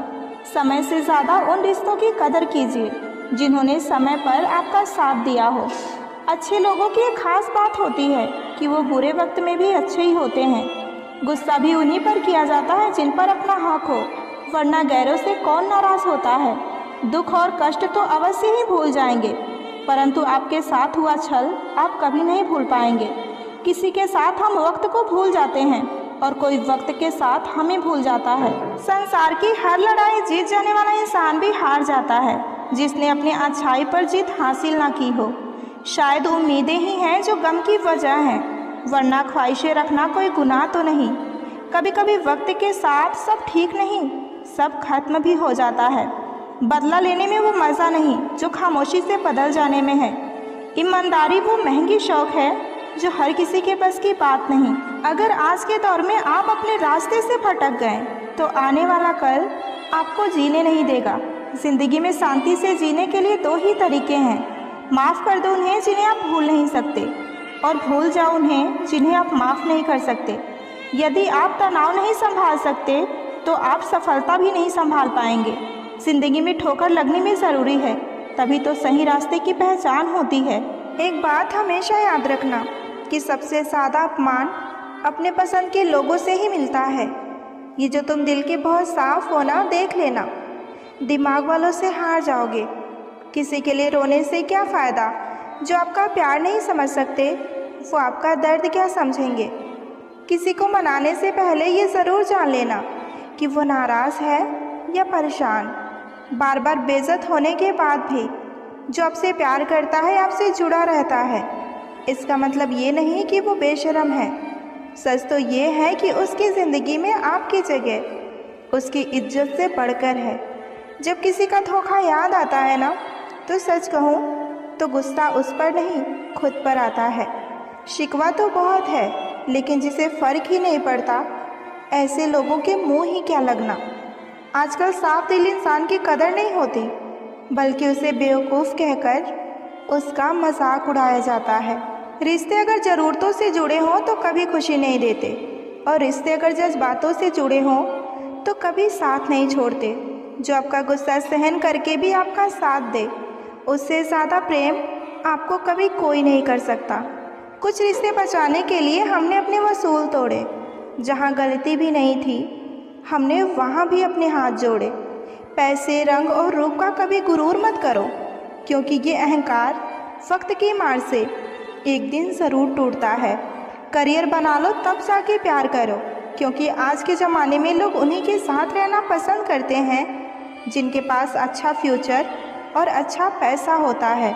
समय से ज़्यादा उन रिश्तों की कदर कीजिए जिन्होंने समय पर आपका साथ दिया हो। अच्छे लोगों की एक खास बात होती है कि वो बुरे वक्त में भी अच्छे ही होते हैं। गुस्सा भी उन्हीं पर किया जाता है जिन पर अपना हक हो, वरना गैरों से कौन नाराज़ होता है। दुख और कष्ट तो अवश्य ही भूल जाएंगे, परंतु आपके साथ हुआ छल आप कभी नहीं भूल पाएंगे। किसी के साथ हम वक्त को भूल जाते हैं और कोई वक्त के साथ हमें भूल जाता है। संसार की हर लड़ाई जीत जाने वाला इंसान भी हार जाता है जिसने अपनी अच्छाई पर जीत हासिल ना की हो। शायद उम्मीदें ही हैं जो गम की वजह हैं, वरना ख्वाहिशें रखना कोई गुनाह तो नहीं। कभी कभी वक्त के साथ सब ठीक नहीं, सब खत्म भी हो जाता है। बदला लेने में वो मज़ा नहीं जो खामोशी से बदल जाने में है। ईमानदारी वो महंगी शौक़ है जो हर किसी के बस की बात नहीं। अगर आज के दौर में आप अपने रास्ते से भटक गए तो आने वाला कल आपको जीने नहीं देगा। ज़िंदगी में शांति से जीने के लिए दो ही तरीके हैं, माफ़ कर दो उन्हें जिन्हें आप भूल नहीं सकते, और भूल जाओ उन्हें जिन्हें आप माफ़ नहीं कर सकते। यदि आप तनाव नहीं संभाल सकते तो आप सफलता भी नहीं संभाल पाएंगे। ज़िंदगी में ठोकर लगनी भी ज़रूरी है, तभी तो सही रास्ते की पहचान होती है। एक बात हमेशा याद रखना कि सबसे ज़्यादा अपमान अपने पसंद के लोगों से ही मिलता है। ये जो तुम दिल के बहुत साफ हो ना, देख लेना, दिमाग वालों से हार जाओगे। किसी के लिए रोने से क्या फ़ायदा, जो आपका प्यार नहीं समझ सकते वो आपका दर्द क्या समझेंगे। किसी को मनाने से पहले ये ज़रूर जान लेना कि वो नाराज़ है या परेशान। बार बार बेइज्जत होने के बाद भी जो आपसे प्यार करता है, आपसे जुड़ा रहता है, इसका मतलब ये नहीं कि वो बेशर्म है। सच तो ये है कि उसकी ज़िंदगी में आपकी जगह उसकी इज्जत से बढ़कर है। जब किसी का धोखा याद आता है ना, तो सच कहूँ तो गुस्सा उस पर नहीं, खुद पर आता है। शिकवा तो बहुत है, लेकिन जिसे फ़र्क ही नहीं पड़ता, ऐसे लोगों के मुँह ही क्या लगना। आजकल साफ दिल इंसान की कदर नहीं होती, बल्कि उसे बेवकूफ़ कहकर उसका मजाक उड़ाया जाता है। रिश्ते अगर ज़रूरतों से जुड़े हों तो कभी खुशी नहीं देते, और रिश्ते अगर जज्बातों से जुड़े हों तो कभी साथ नहीं छोड़ते। जो आपका गुस्सा सहन करके भी आपका साथ दे, उससे ज़्यादा प्रेम आपको कभी कोई नहीं कर सकता। कुछ रिश्ते बचाने के लिए हमने अपने वसूल तोड़े, जहाँ गलती भी नहीं थी हमने वहाँ भी अपने हाथ जोड़े। पैसे, रंग और रूप का कभी गुरूर मत करो, क्योंकि ये अहंकार वक्त की मार से एक दिन ज़रूर टूटता है। करियर बना लो तब जाके प्यार करो, क्योंकि आज के ज़माने में लोग उन्हीं के साथ रहना पसंद करते हैं जिनके पास अच्छा फ्यूचर और अच्छा पैसा होता है।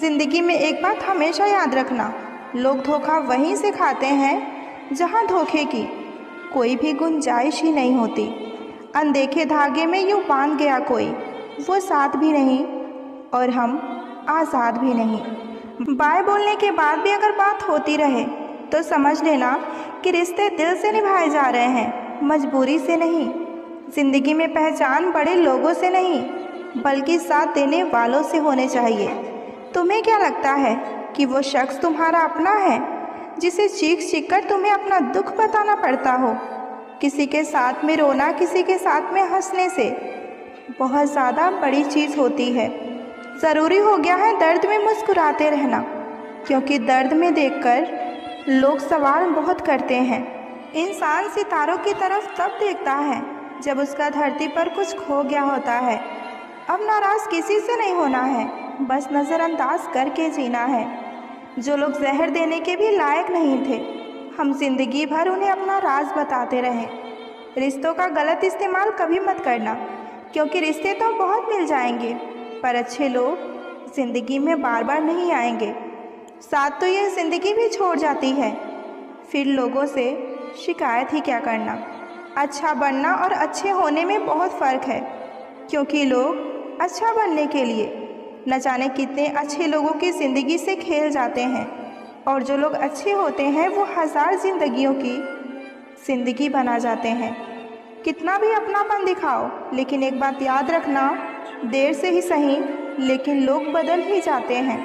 ज़िंदगी में एक बात हमेशा याद रखना, लोग धोखा वहीं से खाते हैं जहाँ धोखे की कोई भी गुंजाइश ही नहीं होती। अनदेखे धागे में यूँ बांध गया कोई, वो साथ भी नहीं और हम आज़ाद भी नहीं। बाय बोलने के बाद भी अगर बात होती रहे तो समझ लेना कि रिश्ते दिल से निभाए जा रहे हैं, मजबूरी से नहीं। ज़िंदगी में पहचान बड़े लोगों से नहीं, बल्कि साथ देने वालों से होने चाहिए। तुम्हें क्या लगता है कि वो शख्स तुम्हारा अपना है जिसे चीख चीख कर तुम्हें अपना दुख बताना पड़ता हो? किसी के साथ में रोना किसी के साथ में हंसने से बहुत ज़्यादा बड़ी चीज़ होती है। ज़रूरी हो गया है दर्द में मुस्कुराते रहना, क्योंकि दर्द में देखकर लोग सवाल बहुत करते हैं इंसान सितारों की तरफ तब देखता है जब उसका धरती पर कुछ खो गया होता है। अब नाराज़ किसी से नहीं होना है, बस नज़रअंदाज करके जीना है। जो लोग जहर देने के भी लायक नहीं थे, हम जिंदगी भर उन्हें अपना राज बताते रहे। रिश्तों का गलत इस्तेमाल कभी मत करना, क्योंकि रिश्ते तो बहुत मिल जाएंगे, पर अच्छे लोग ज़िंदगी में बार बार नहीं आएंगे। साथ तो यह ज़िंदगी भी छोड़ जाती है, फिर लोगों से शिकायत ही क्या करना। अच्छा बनना और अच्छे होने में बहुत फ़र्क है, क्योंकि लोग अच्छा बनने के लिए न जाने कितने अच्छे लोगों की ज़िंदगी से खेल जाते हैं, और जो लोग अच्छे होते हैं वो हज़ार ज़िंदगियों की ज़िंदगी बना जाते हैं। कितना भी अपनापन दिखाओ, लेकिन एक बात याद रखना, देर से ही सही लेकिन लोग बदल ही जाते हैं।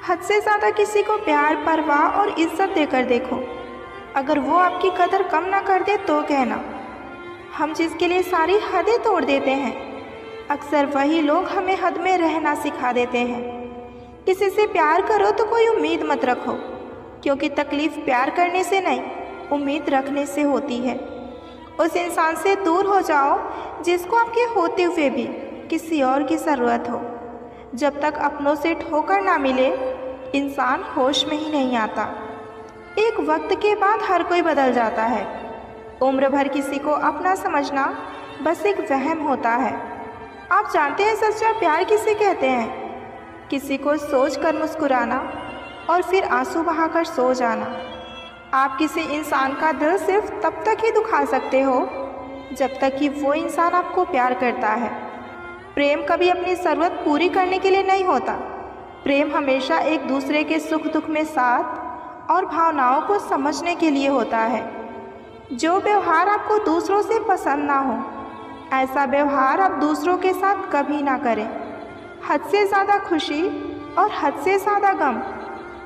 हद से ज़्यादा किसी को प्यार, परवाह और इज्जत देकर देखो। अगर वो आपकी कदर कम ना कर दे तो कहना। हम जिसके लिए सारी हदें तोड़ देते हैं, अक्सर वही लोग हमें हद में रहना सिखा देते हैं। किसी से प्यार करो तो कोई उम्मीद मत रखो, क्योंकि तकलीफ़ प्यार करने से नहीं, उम्मीद रखने से होती है। उस इंसान से दूर हो जाओ जिसको आपके होते हुए भी किसी और की ज़रूरत हो। जब तक अपनों से ठोकर ना मिले, इंसान होश में ही नहीं आता। एक वक्त के बाद हर कोई बदल जाता है। उम्र भर किसी को अपना समझना बस एक वहम होता है। आप जानते हैं सच्चा प्यार किसे कहते हैं? किसी को सोच कर मुस्कुराना और फिर आंसू बहाकर सो जाना। आप किसी इंसान का दिल सिर्फ तब तक ही दुखा सकते हो जब तक कि वो इंसान आपको प्यार करता है। प्रेम कभी अपनी ज़रूरत पूरी करने के लिए नहीं होता। प्रेम हमेशा एक दूसरे के सुख दुख में साथ और भावनाओं को समझने के लिए होता है। जो व्यवहार आपको दूसरों से पसंद ना हो, ऐसा व्यवहार आप दूसरों के साथ कभी ना करें। हद से ज़्यादा खुशी और हद से ज़्यादा गम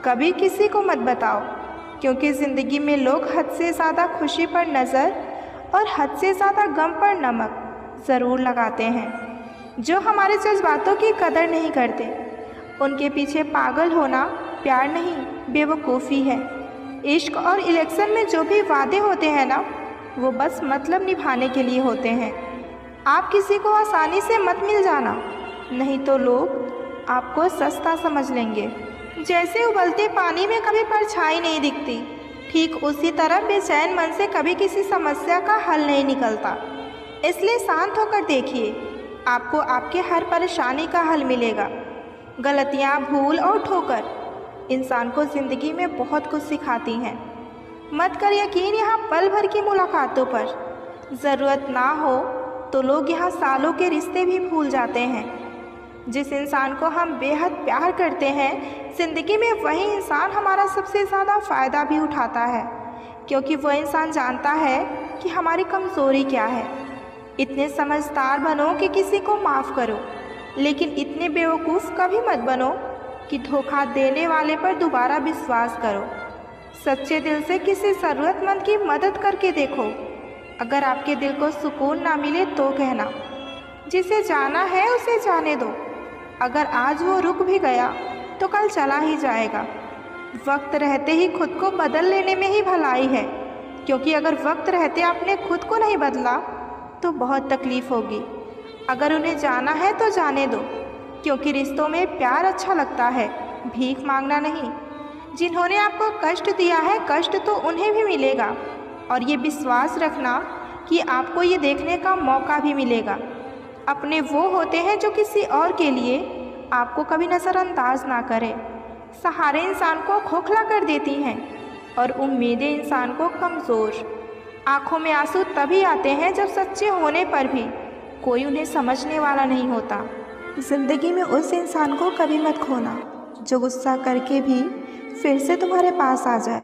कभी किसी को मत बताओ, क्योंकि ज़िंदगी में लोग हद से ज़्यादा खुशी पर नज़र और हद से ज़्यादा गम पर नमक ज़रूर लगाते हैं। जो हमारे जज्बातों की कदर नहीं करते, उनके पीछे पागल होना प्यार नहीं, बेवकूफ़ी है। इश्क और इलेक्शन में जो भी वादे होते हैं ना, वो बस मतलब निभाने के लिए होते हैं। आप किसी को आसानी से मत मिल जाना, नहीं तो लोग आपको सस्ता समझ लेंगे। जैसे उबलते पानी में कभी परछाई नहीं दिखती, ठीक उसी तरह बेचैन मन से कभी किसी समस्या का हल नहीं निकलता। इसलिए शांत होकर देखिए, आपको आपके हर परेशानी का हल मिलेगा। गलतियाँ, भूल और ठोकर इंसान को ज़िंदगी में बहुत कुछ सिखाती हैं। मत कर यकीन यहाँ पल भर की मुलाकातों पर। ज़रूरत ना हो तो लोग यहाँ सालों के रिश्ते भी भूल जाते हैं। जिस इंसान को हम बेहद प्यार करते हैं, ज़िंदगी में वही इंसान हमारा सबसे ज़्यादा फ़ायदा भी उठाता है, क्योंकि वह इंसान जानता है कि हमारी कमज़ोरी क्या है। इतने समझदार बनो कि किसी को माफ़ करो, लेकिन इतने बेवकूफ़ कभी मत बनो कि धोखा देने वाले पर दोबारा विश्वास करो। सच्चे दिल से किसी ज़रूरतमंद की मदद करके देखो। अगर आपके दिल को सुकून ना मिले तो कहना। जिसे जाना है उसे जाने दो। अगर आज वो रुक भी गया तो कल चला ही जाएगा। वक्त रहते ही खुद को बदल लेने में ही भलाई है, क्योंकि अगर वक्त रहते आपने खुद को नहीं बदला तो बहुत तकलीफ़ होगी। अगर उन्हें जाना है तो जाने दो, क्योंकि रिश्तों में प्यार अच्छा लगता है, भीख मांगना नहीं। जिन्होंने आपको कष्ट दिया है, कष्ट तो उन्हें भी मिलेगा, और ये विश्वास रखना कि आपको ये देखने का मौका भी मिलेगा। अपने वो होते हैं जो किसी और के लिए आपको कभी नज़रअंदाज ना करें। सहारे इंसान को खोखला कर देती हैं और उम्मीदें इंसान को कमज़ोर। आँखों में आंसू तभी आते हैं जब सच्चे होने पर भी कोई उन्हें समझने वाला नहीं होता। ज़िंदगी में उस इंसान को कभी मत खोना जो गुस्सा करके भी फिर से तुम्हारे पास आ जाए।